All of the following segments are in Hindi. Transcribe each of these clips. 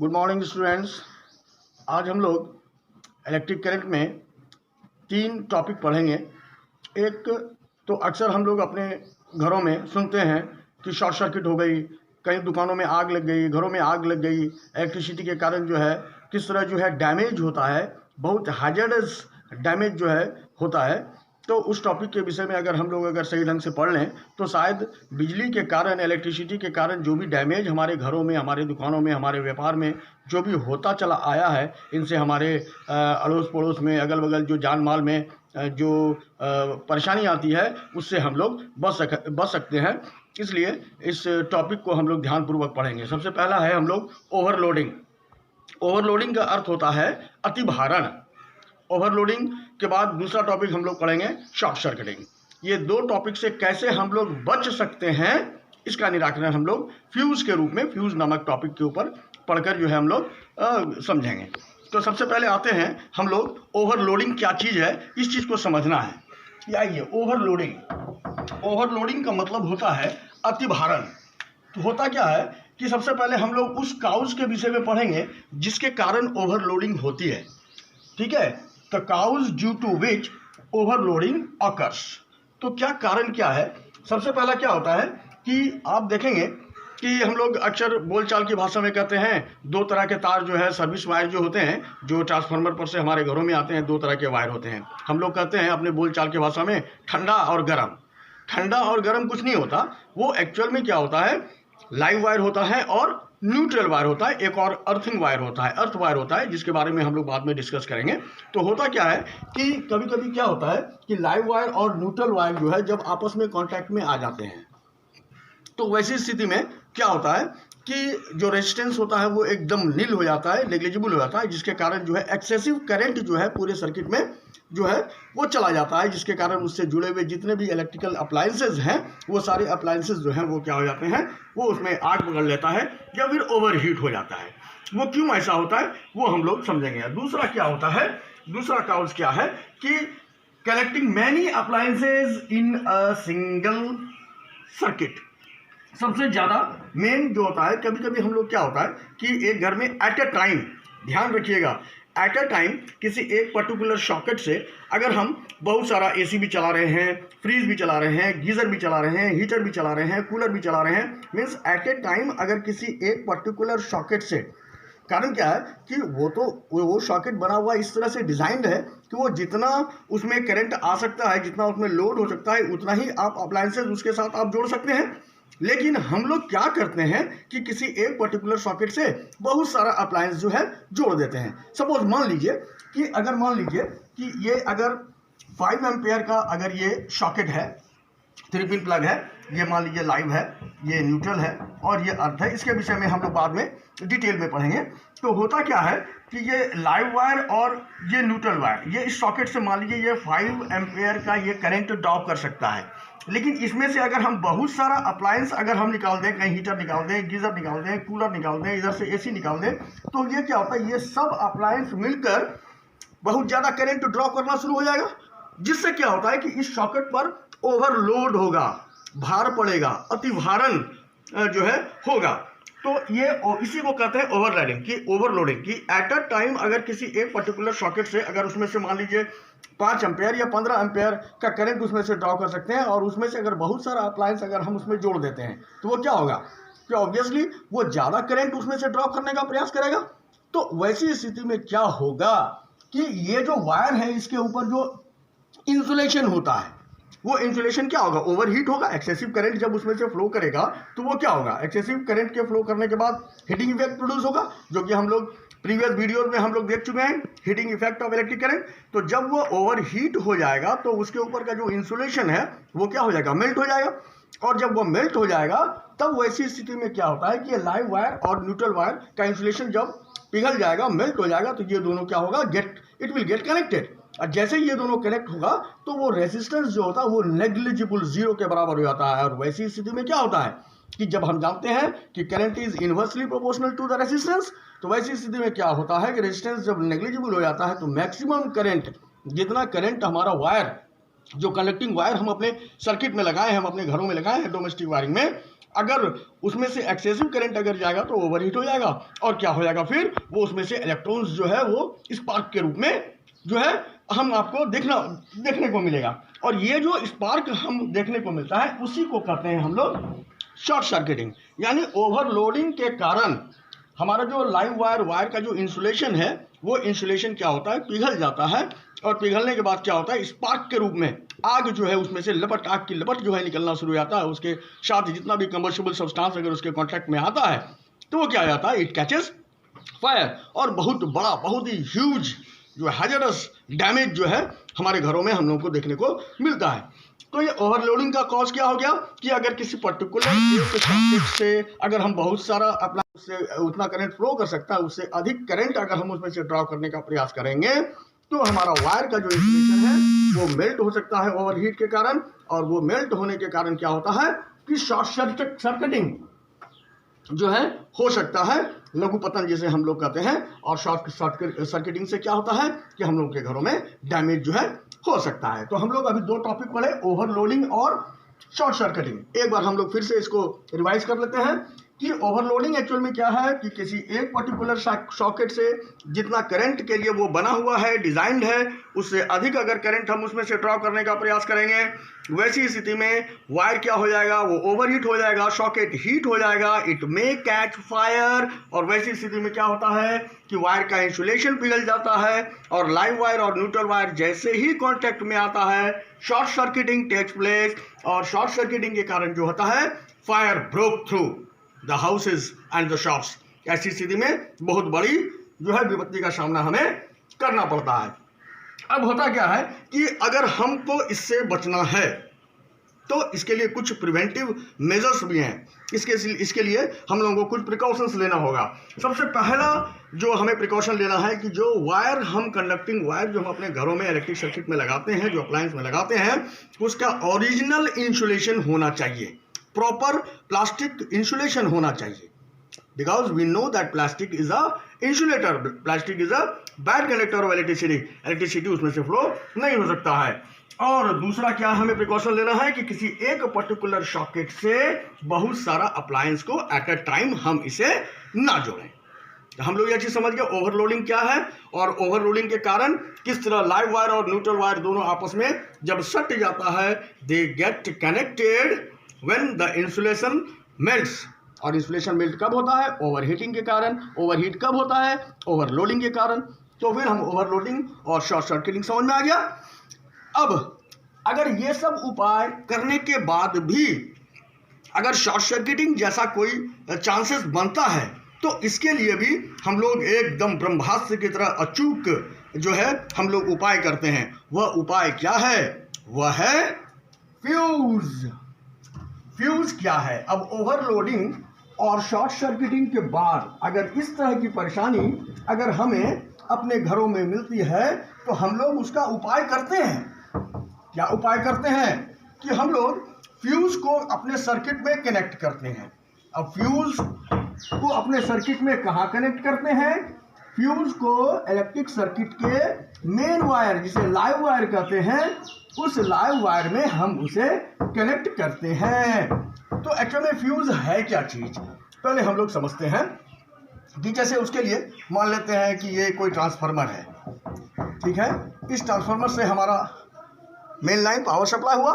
Good morning students. आज हम लोग इलेक्ट्रिक करंट में 3 टॉपिक पढ़ेंगे। एक तो अक्सर हम लोग अपने घरों में सुनते हैं कि शॉर्ट सर्किट हो गई, कई दुकानों में आग लग गई, घरों में आग लग गई, इलेक्ट्रिसिटी के कारण जो है किस तरह जो है डैमेज होता है, बहुत हैजर्डस डैमेज जो है होता है। तो उस टॉपिक के विषय में अगर हम लोग सही ढंग से पढ़ लें तो शायद बिजली के कारण, इलेक्ट्रिसिटी के कारण जो भी डैमेज हमारे घरों में, हमारे दुकानों में, हमारे व्यापार में जो भी होता चला आया है, इनसे हमारे अड़ोस पड़ोस में, अगल बगल जो जान माल में जो परेशानी आती है उससे हम लोग बच सकते हैं। इसलिए इस टॉपिक को हम लोग ध्यानपूर्वक पढ़ेंगे। सबसे पहला है हम लोग ओवरलोडिंग। ओवरलोडिंग का अर्थ होता है अतिभारण। ओवरलोडिंग के बाद दूसरा टॉपिक हम लोग पढ़ेंगे शॉर्ट सर्किटिंग। ये 2 टॉपिक से कैसे हम लोग बच सकते हैं इसका निराकरण हम लोग फ्यूज के रूप में, फ्यूज नामक टॉपिक के ऊपर पढ़कर जो है हम लोग समझेंगे। तो सबसे पहले आते हैं हम लोग ओवरलोडिंग क्या चीज़ है, इस चीज़ को समझना है। आइए, ओवरलोडिंग का मतलब होता है अतिभारण। तो होता क्या है कि सबसे पहले हम लोग उस काउज के विषय में पढ़ेंगे जिसके कारण ओवरलोडिंग होती है। ठीक है, the cause due to which overloading occurs. तो क्या कारण क्या है? सबसे पहला क्या होता है कि आप देखेंगे कि हम लोग अक्सर बोलचाल की भाषा में कहते हैं 2 तरह के तार जो है, सर्विस वायर जो होते हैं, जो ट्रांसफार्मर पर से हमारे घरों में आते हैं, 2 तरह के वायर होते हैं। हम लोग कहते हैं अपने बोलचाल की भाषा में ठंडा और गर्म। ठंडा और गर्म कुछ नहीं होता, वो एक्चुअल में क्या होता है, लाइव वायर होता है और न्यूट्रल वायर होता है, एक और अर्थिंग वायर होता है, अर्थ वायर होता है, जिसके बारे में हम लोग बाद में डिस्कस करेंगे। तो होता क्या है कि कभी कभी क्या होता है कि लाइव वायर और न्यूट्रल वायर जो है जब आपस में कांटेक्ट में आ जाते हैं तो वैसी स्थिति में क्या होता है कि जो रेजिस्टेंस होता है वो एकदम नील हो जाता है, नेग्लिजिबल हो जाता है, जिसके कारण जो है एक्सेसिव करंट जो है पूरे सर्किट में जो है वो चला जाता है, जिसके कारण उससे जुड़े हुए जितने भी इलेक्ट्रिकल अप्लायंसेज हैं वो सारे अप्लायंसेज जो हैं वो क्या हो जाते हैं, वो उसमें आग पकड़ लेता है या फिर ओवरहीट हो जाता है। वो क्यों ऐसा होता है वो हम लोग समझेंगे। दूसरा क्या होता है, दूसरा काउज क्या है कि connecting many appliances in a single circuit. सबसे ज़्यादा मेन जो होता है, कभी कभी हम लोग क्या होता है कि एक घर में एट ए टाइम, ध्यान रखिएगा, एट ए टाइम किसी एक पर्टिकुलर सॉकेट से अगर हम बहुत सारा एसी भी चला रहे हैं, फ्रीज भी चला रहे हैं, गीज़र भी चला रहे हैं, हीटर भी चला रहे हैं, कूलर भी चला रहे हैं, मीन्स एट ए टाइम अगर किसी एक पर्टिकुलर सॉकेट से, कारण क्या है कि वो सॉकेट बना हुआ इस तरह से डिज़ाइंड है कि वो जितना उसमें करंट आ सकता है, जितना उसमें लोड हो सकता है, उतना ही आप अप्लायंसेज उसके साथ आप जोड़ सकते हैं। लेकिन हम लोग क्या करते हैं कि किसी एक पर्टिकुलर सॉकेट से बहुत सारा अप्लायंस जो है जोड़ देते हैं। सपोज मान लीजिए कि ये अगर 5 एम्पेयर का अगर ये सॉकेट है, 3 पिन प्लग है, ये मान लीजिए लाइव है, ये न्यूट्रल है और ये अर्थ है। इसके विषय में हम लोग बाद में डिटेल में पढ़ेंगे। तो होता क्या है कि ये लाइव वायर और ये न्यूट्रल वायर, ये इस सॉकेट से मान लीजिए ये 5 एम्पेयर का ये करंट ड्रॉप कर सकता है। लेकिन इसमें से अगर हम बहुत सारा अप्लायंस अगर हम निकाल दें, कहीं हीटर निकाल दें, गीज़र निकाल दें, कूलर निकाल दें, इधर से एसी निकाल दें, तो ये क्या होता है, ये सब अप्लायंस मिलकर बहुत ज़्यादा करंट ड्रॉ करना शुरू हो जाएगा, जिससे क्या होता है कि इस सॉकेट पर ओवरलोड होगा, भार पड़ेगा, अतिभारण जो है होगा। तो ये इसी को कहते हैं ओवरलोडिंग कि एट अ टाइम अगर किसी एक पर्टिकुलर सॉकेट से अगर उसमें से मान लीजिए 5 एम्पेयर या 15 एम्पेयर का करंट उसमें से ड्रॉ कर सकते हैं और उसमें से अगर बहुत सारा अप्लायंस अगर हम उसमें जोड़ देते हैं तो वो क्या होगा कि ऑब्वियसली वो ज़्यादा करंट उसमें से ड्रॉ करने का प्रयास करेगा। तो वैसी स्थिति में क्या होगा कि ये जो वायर है इसके ऊपर जो इंसुलेशन होता है, वो इंसुलेशन क्या होगा, ओवरहीट होगा। एक्सेसिव करंट जब उसमें से फ्लो करेगा तो वो क्या होगा, एक्सेसिव करंट के फ्लो करने के बाद हीटिंग इफेक्ट प्रोड्यूस होगा, जो कि हम लोग प्रीवियस वीडियोज में हम लोग देख चुके हैं, heating effect of electric current. तो जब वो ओवरहीट हो जाएगा तो उसके ऊपर का जो इंसुलेशन है वो क्या हो जाएगा, मेल्ट हो जाएगा। और जब वो मेल्ट हो जाएगा तब वैसी स्थिति में क्या होता है कि लाइव वायर और न्यूट्रल वायर का इंसुलेशन जब पिघल जाएगा, मेल्ट हो जाएगा, तो ये दोनों क्या होगा, इट विल गेट कनेक्टेड। और जैसे ही ये दोनों कनेक्ट होगा तो वो रेजिस्टेंस जो होता है वो नेग्लिजिबल, 0 के बराबर हो जाता है। और वैसी स्थिति में क्या होता है कि जब हम जानते हैं कि current is inversely proportional to the resistance, तो वैसी स्थिति में क्या होता है कि रेजिस्टेंस जब नेग्लिजिबल हो जाता है तो मैक्सिमम करंट, जितना करंट हमारा वायर, जो कनेक्टिंग वायर हम अपने सर्किट में लगाए हैं, हम अपने घरों में लगाए हैं डोमेस्टिक वायरिंग में, अगर उसमें से एक्सेसिव करंट अगर जाएगा तो ओवरहीट हो जाएगा, और क्या हो जाएगा फिर वो उसमें से इलेक्ट्रॉन्स जो है वो स्पार्क के रूप में जो है हम आपको देखने को मिलेगा। और ये जो स्पार्क हम देखने को मिलता है उसी को कहते हैं हम लोग शॉर्ट सर्किटिंग। यानी ओवरलोडिंग के कारण हमारा जो लाइव वायर का जो इंसुलेशन है वो इंसुलेशन क्या होता है, पिघल जाता है, और पिघलने के बाद क्या होता है, स्पार्क के रूप में आग जो है उसमें से आग की लपट जो है निकलना शुरू हो जाता है। उसके साथ जितना भी कंबस्टिबल सब्सटेंस अगर उसके कांटेक्ट में आता है तो वो क्या आ जाता है, इट कैचेस फायर, और बहुत बड़ा, बहुत ही ह्यूज जो हैजर्डस डैमेज जो है हमारे घरों में हम लोगों को देखने को मिलता है। तो ये ओवरलोडिंग का कॉज क्या हो गया कि अगर किसी पर्टिकुलर सॉकेट से अगर हम बहुत सारा अपना उससे उतना करंट फ्लो कर सकता है, उससे अधिक करंट अगर हम उसमें से ड्रॉ करने का प्रयास करेंगे तो हमारा वायर का जो इंसुलेशन है वो मेल्ट हो सकता है ओवरहीट के कारण, और वो मेल्ट होने के कारण क्या होता है कि शॉर्ट सर्किटिंग जो है हो सकता है, लघु पतन जिसे हम लोग कहते हैं। और शॉर्ट सर्किटिंग से क्या होता है कि हम लोग के घरों में डैमेज जो है हो सकता है। तो हम लोग अभी दो टॉपिक पढ़े, ओवरलोडिंग और शॉर्ट सर्किटिंग। एक बार हम लोग फिर से इसको रिवाइज कर लेते हैं कि ओवरलोडिंग एक्चुअल में क्या है कि किसी एक पर्टिकुलर सॉकेट से जितना करंट के लिए वो बना हुआ है, डिजाइंड है, उससे अधिक अगर करंट हम उसमें से ड्रॉ करने का प्रयास करेंगे, वैसी स्थिति में वायर क्या हो जाएगा, वो ओवरहीट हो जाएगा, सॉकेट हीट हो जाएगा, इट मे कैच फायर। और वैसी स्थिति में क्या होता है कि वायर का इंसुलेशन पिघल जाता है, और लाइव वायर और न्यूट्रल वायर जैसे ही कॉन्टैक्ट में आता है शॉर्ट सर्किटिंग टेक्स प्लेस, और शॉर्ट सर्किटिंग के कारण जो होता है fire broke through the houses and the shops. ऐसी स्थिति में बहुत बड़ी जो है विपत्ति का सामना हमें करना पड़ता है। अब होता क्या है कि अगर हमको इससे बचना है तो इसके लिए कुछ प्रिवेंटिव मेजर्स भी हैं। इसके लिए हम लोगों को कुछ प्रिकॉशंस लेना होगा। सबसे पहला जो हमें प्रिकॉशन लेना है कि जो वायर हम कंडक्टिंग वायर जो हम अपने घरों में इलेक्ट्रिक सर्किट में लगाते हैं, जो अप्लायंस में लगाते हैं, उसका ओरिजिनल इंसुलेशन होना चाहिए, प्रॉपर प्लास्टिक इंसुलेशन होना चाहिए। Because we know that plastic is a insulator, plastic is a bad conductor of electricity, electricity उसमें से फ्लो नहीं हो सकता है। और दूसरा क्या हमें प्रिकॉशन लेना है कि किसी एक पर्टिकुलर सॉकेट से बहुत सारा अप्लायंस को एट अ टाइम हम इसे ना जोड़ें। हम लोग ये चीज समझ गए ओवरलोडिंग क्या है, और ओवरलोडिंग के कारण किस तरह लाइव वायर और न्यूट्रल वायर दोनों आपस में जब सट जाता है, they get connected when the insulation melts. और इंसुलेशन मेल्ट कब होता है, ओवरहीटिंग के कारण। ओवरहीट कब होता है, ओवरलोडिंग के कारण। तो फिर हम ओवरलोडिंग और शॉर्ट सर्किटिंग समझ में आ गया। अब अगर ये सब उपाय करने के बाद भी अगर शॉर्ट सर्किटिंग जैसा कोई चांसेस बनता है तो इसके लिए भी हम लोग एकदम ब्रह्मास्त्र की तरह अचूक जो है हम लोग उपाय करते हैं। वह उपाय क्या है, वह है फ्यूज। फ्यूज क्या है, अब ओवरलोडिंग और शॉर्ट सर्किटिंग के बाद अगर इस तरह की परेशानी अगर हमें अपने घरों में मिलती है तो हम लोग उसका उपाय करते हैं। क्या उपाय करते हैं कि हम लोग फ्यूज को अपने सर्किट में कनेक्ट करते हैं। अब फ्यूज को अपने सर्किट में कहाँ कनेक्ट करते हैं, फ्यूज को इलेक्ट्रिक सर्किट के मेन वायर जिसे लाइव वायर कहते हैं, उस लाइव वायर में हम उसे कनेक्ट करते हैं। तो एक्चुअल में फ्यूज है क्या चीज, पहले हम लोग समझते हैं कि जैसे उसके लिए मान लेते हैं कि ये कोई ट्रांसफार्मर है, ठीक है। इस ट्रांसफार्मर से हमारा मेन लाइन पावर सप्लाई हुआ।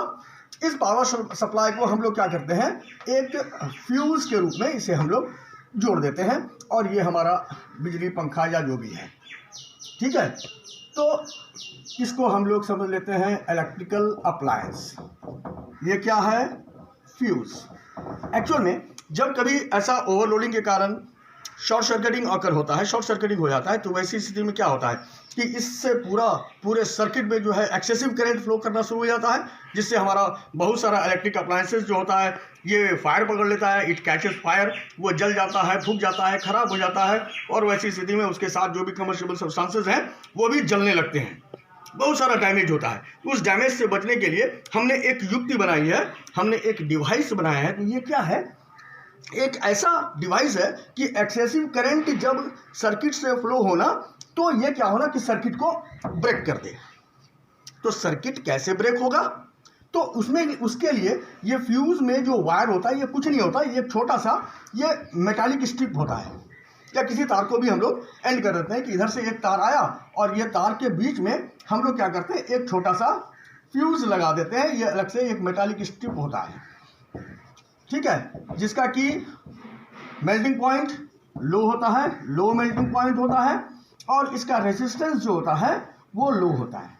इस पावर सप्लाई को हम लोग क्या करते हैं, एक फ्यूज के रूप में इसे हम लोग जोड़ देते हैं, और ये हमारा बिजली पंखा या जो भी है, ठीक है। तो इसको हम लोग समझ लेते हैं इलेक्ट्रिकल अप्लायंस। ये क्या है, फ्यूज। एक्चुअल में जब कभी ऐसा ओवरलोडिंग के कारण शॉर्ट सर्किटिंग अकर होता है, शॉर्ट सर्किटिंग हो जाता है, तो वैसी स्थिति में क्या होता है कि इससे पूरे सर्किट में जो है एक्सेसिव करंट फ्लो करना शुरू हो जाता है, जिससे हमारा बहुत सारा इलेक्ट्रिक अप्लायंसेस जो होता है ये फायर पकड़ लेता है, इट कैचेस फायर, वो जल जाता है, फूक जाता है, खराब हो जाता है, और वैसी स्थिति में उसके साथ जो भी कमर्शियल सब्सटेंसेस हैं वो भी जलने लगते हैं, बहुत सारा डैमेज होता है। उस डैमेज से बचने के लिए हमने एक युक्ति बनाई है, हमने एक डिवाइस बनाया है। तो ये क्या है, एक ऐसा डिवाइस है कि एक्सेसिव करंट जब सर्किट से फ्लो होना तो ये क्या होना कि सर्किट को ब्रेक कर दे। तो सर्किट कैसे ब्रेक होगा, तो उसमें उसके लिए ये फ्यूज़ में जो वायर होता है ये कुछ नहीं होता, ये छोटा सा ये मेटालिक स्ट्रिप होता है, या किसी तार को भी हम लोग एंड कर देते हैं कि इधर से एक तार आया और ये तार के बीच में हम लोग क्या करते हैं, एक छोटा सा फ्यूज़ लगा देते हैं। ये अलग से एक मेटालिक स्ट्रिप होता है, ठीक है, जिसका कि मेल्टिंग पॉइंट लो होता है, लो मेल्टिंग पॉइंट होता है, और इसका रेजिस्टेंस जो होता है वो लो होता है।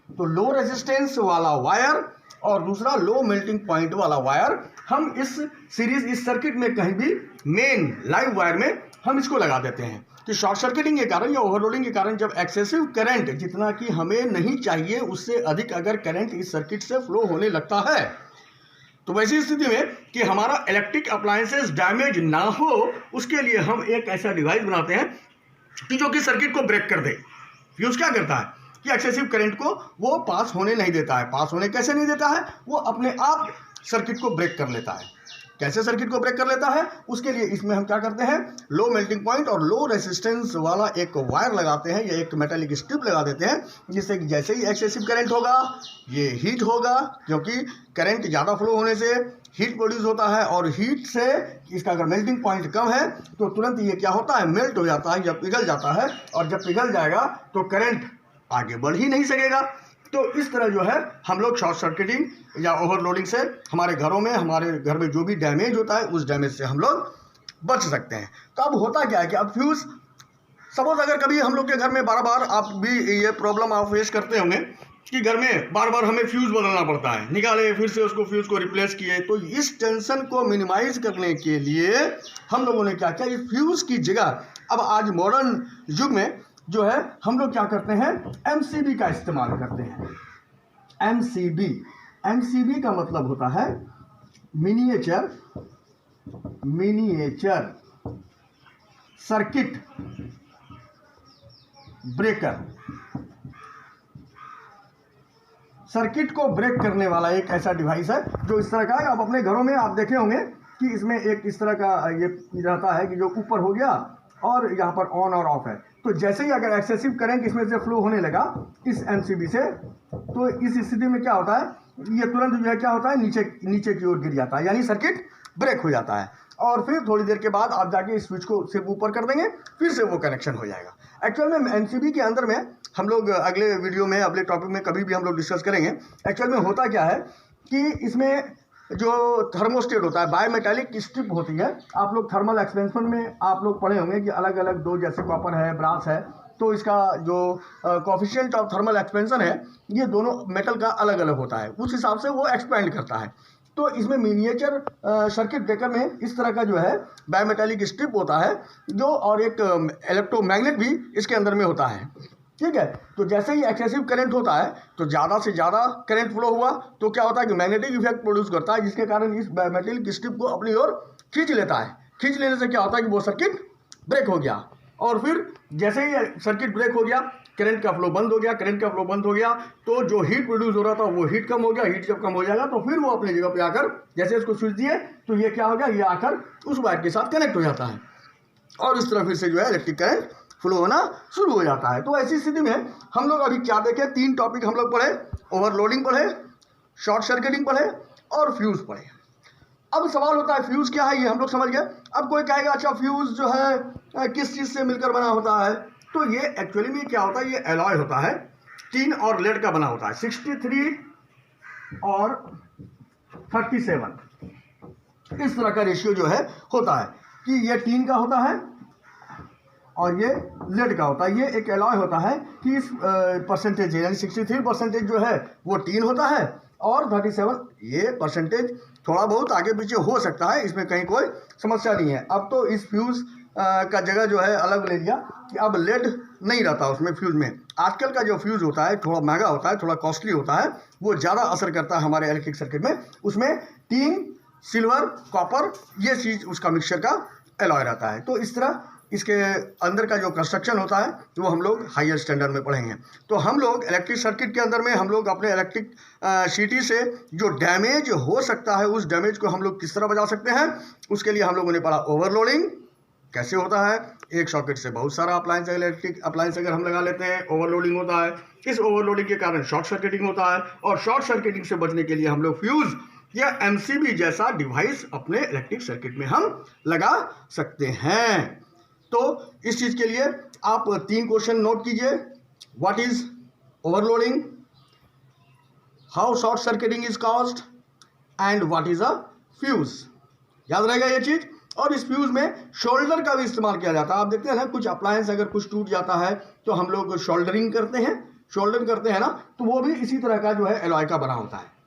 तो लो रेजिस्टेंस वाला वायर और दूसरा लो मेल्टिंग पॉइंट वाला वायर हम इस सीरीज, इस सर्किट में कहीं भी मेन लाइव वायर में हम इसको लगा देते हैं कि शॉर्ट सर्किटिंग के कारण या ओवरलोडिंग के कारण जब एक्सेसिव करंट, जितना कि हमें नहीं चाहिए उससे अधिक अगर करंट इस सर्किट से फ्लो होने लगता है, तो वैसी स्थिति में कि हमारा इलेक्ट्रिक अप्लायंसेस डैमेज ना हो, उसके लिए हम एक ऐसा डिवाइस बनाते हैं कि जो कि सर्किट को ब्रेक कर दे। फ्यूज क्या करता है कि एक्सेसिव करंट को वो पास होने नहीं देता है। पास होने कैसे नहीं देता है, वो अपने आप सर्किट को ब्रेक कर लेता है। कैसे सर्किट को ब्रेक कर लेता है, उसके लिए इसमें हम क्या करते हैं, लो मेल्टिंग पॉइंट और लो रेजिस्टेंस वाला एक वायर लगाते हैं या एक मेटालिक स्ट्रिप लगा देते हैं, जिससे कि जैसे ही एक्सेसिव करंट होगा ये हीट होगा, क्योंकि करंट ज़्यादा फ्लो होने से हीट प्रोड्यूस होता है, और हीट से इसका अगर मेल्टिंग पॉइंट कम है तो तुरंत ये क्या होता है, मेल्ट हो जाता है, जब पिघल जाता है, और जब पिघल जाएगा तो करंट आगे बढ़ ही नहीं सकेगा। तो इस तरह जो है हम लोग शॉर्ट सर्किटिंग या ओवरलोडिंग से हमारे घरों में, हमारे घर में जो भी डैमेज होता है उस डैमेज से हम लोग बच सकते हैं। तो अब होता क्या है कि अब फ्यूज़, सपोज अगर कभी हम लोग के घर में बार बार, आप भी ये प्रॉब्लम आप फेस करते होंगे कि घर में बार बार हमें फ्यूज़ बदलना पड़ता है, निकाले फिर से उसको फ्यूज़ को रिप्लेस किए। तो इस टेंशन को मिनिमाइज करने के लिए हम लोगों ने क्या किया, इस फ्यूज़ की जगह अब आज मॉडर्न युग में जो है हम लोग क्या करते हैं, एमसीबी का इस्तेमाल करते हैं। एमसीबी का मतलब होता है मिनिएचर सर्किट ब्रेकर। सर्किट को ब्रेक करने वाला एक ऐसा डिवाइस है जो इस तरह का है। आप अपने घरों में आप देखे होंगे कि इसमें एक इस तरह का ये रहता है कि जो ऊपर हो गया और यहाँ पर ऑन और ऑफ है। तो जैसे ही अगर एक्सेसिव करंट इसमें से फ्लो होने लगा इस एमसीबी से, तो इस स्थिति में क्या होता है, ये तुरंत जो है क्या होता है, नीचे की ओर गिर जाता है, यानी सर्किट ब्रेक हो जाता है। और फिर थोड़ी देर के बाद आप जाके इस स्विच को सिर्फ ऊपर कर देंगे, फिर से वो कनेक्शन हो जाएगा। एक्चुअल में एमसीबी के अंदर में हम लोग अगले वीडियो में, अगले टॉपिक में कभी भी हम लोग डिस्कस करेंगे। एक्चुअल में होता क्या है कि इसमें जो थर्मोस्टेट होता है, बायोमेटालिक स्ट्रिप होती है। आप लोग थर्मल एक्सपेंशन में आप लोग पढ़े होंगे कि अलग अलग दो, जैसे कॉपर है, ब्रास है, तो इसका जो कोफिशिएंट ऑफ थर्मल एक्सपेंशन है ये दोनों मेटल का अलग अलग होता है, उस हिसाब से वो एक्सपेंड करता है। तो इसमें मिनिएचर सर्किट ब्रेकर में इस तरह का जो है बायोमेटालिक स्ट्रिप होता है जो, और एक इलेक्ट्रोमैग्नेट भी इसके अंदर में होता है, ठीक है। तो जैसे ही एक्सेसिव करंट होता है तो ज़्यादा से ज़्यादा करंट फ्लो हुआ तो क्या होता है कि मैग्नेटिक इफेक्ट प्रोड्यूस करता है, जिसके कारण इस बायोमेटालिक स्ट्रिप को अपनी ओर खींच लेता है। खींच लेने से क्या होता है कि वो सर्किट ब्रेक हो गया, और फिर जैसे ही सर्किट ब्रेक हो गया, करंट का फ्लो बंद हो गया। करंट का फ्लो बंद हो गया तो जो हीट प्रोड्यूस हो रहा था वो हीट कम हो गया। हीट जब कम हो जाएगा तो फिर वो अपनी जगह पे आकर, जैसे इसको स्विच दिए तो ये क्या हो गया, ये आकर उस वायर के साथ कनेक्ट हो जाता है, और इस तरह फिर से जो है इलेक्ट्रिक करंट फ्लो होना शुरू हो जाता है। तो ऐसी स्थिति में हम लोग अभी क्या देखें, 3 टॉपिक हम लोग पढ़े, ओवरलोडिंग पढ़े, शॉर्ट सर्किटिंग पढ़े और फ्यूज़ पढ़े। अब सवाल होता है फ्यूज़ क्या है, ये हम लोग समझ गए। अब कोई कहेगा अच्छा फ्यूज़ जो है किस चीज़ से मिलकर बना होता है, तो ये एक्चुअली में क्या होता है, ये एलॉय होता है, टीन और लेड का बना होता है। 63 और 37 इस तरह का रेशियो जो है होता है कि ये टीन का होता है और ये लेड का होता है। ये एक एलॉय होता है कि इस परसेंटेज, यानी 63% जो है वो टीन होता है, और 37 ये परसेंटेज थोड़ा बहुत आगे पीछे हो सकता है, इसमें कहीं कोई समस्या नहीं है। अब तो इस फ्यूज़ का जगह जो है अलग ले लिया कि अब लेड नहीं रहता उसमें फ्यूज़ में। आजकल का जो फ्यूज़ होता है थोड़ा महंगा होता है, थोड़ा कॉस्टली होता है, वो ज़्यादा असर करता है हमारे इलेक्ट्रिक सर्किट में। उसमें टीन, सिल्वर, कॉपर ये चीज़ उसका मिक्सचर का एलॉय रहता है। तो इस तरह इसके अंदर का जो कंस्ट्रक्शन होता है वो हम लोग हायर स्टैंडर्ड में पढ़ेंगे। तो हम लोग इलेक्ट्रिक सर्किट के अंदर में हम लोग अपने इलेक्ट्रिक सिटी से जो डैमेज हो सकता है उस डैमेज को हम लोग किस तरह बचा सकते हैं, उसके लिए हम लोगों ने पढ़ा ओवरलोडिंग कैसे होता है, एक सॉकेट से बहुत सारा अप्लायंस, इलेक्ट्रिक अप्लायंस अगर हम लगा लेते हैं, ओवरलोडिंग होता है। इस ओवरलोडिंग के कारण शॉर्ट सर्किटिंग होता है, और शॉर्ट सर्किटिंग से बचने के लिए हम लोग फ्यूज या एमसीबी जैसा डिवाइस अपने इलेक्ट्रिक सर्किट में हम लगा सकते हैं। तो इस चीज के लिए आप 3 क्वेश्चन नोट कीजिए। What is overloading, how short circuiting is caused, and what is a fuse. याद रहेगा ये चीज। और इस फ्यूज में शोल्डर का भी इस्तेमाल किया जाता है। आप देखते हैं ना, कुछ अप्लायंस अगर कुछ टूट जाता है तो हम लोग शोल्डरिंग करते हैं, शोल्डर करते हैं ना, तो वो भी इसी तरह का जो है एलॉय का बना होता है।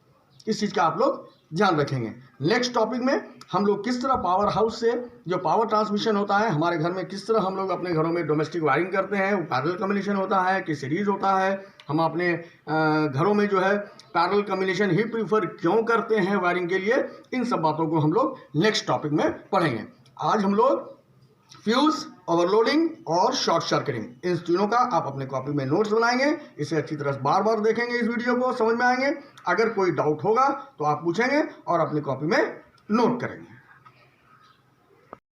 इस चीज का आप लोग ध्यान रखेंगे। नेक्स्ट टॉपिक में हम लोग किस तरह पावर हाउस से जो पावर ट्रांसमिशन होता है हमारे घर में, किस तरह हम लोग अपने घरों में डोमेस्टिक वायरिंग करते हैं, वो पैरेलल कम्युनिकेशन होता है कि सीरीज होता है, हम अपने घरों में जो है पैरेलल कम्युनिकेशन ही प्रीफर क्यों करते हैं वायरिंग के लिए, इन सब बातों को हम लोग नेक्स्ट टॉपिक में पढ़ेंगे। आज हम लोग फ्यूज, ओवरलोडिंग और शॉर्ट सर्किटिंग, इन तीनों का आप अपने कॉपी में नोट्स बनाएंगे। इसे अच्छी तरह से बार बार देखेंगे, इस वीडियो को समझ में आएंगे। अगर कोई डाउट होगा तो आप पूछेंगे और अपनी कॉपी में नोट करेंगे।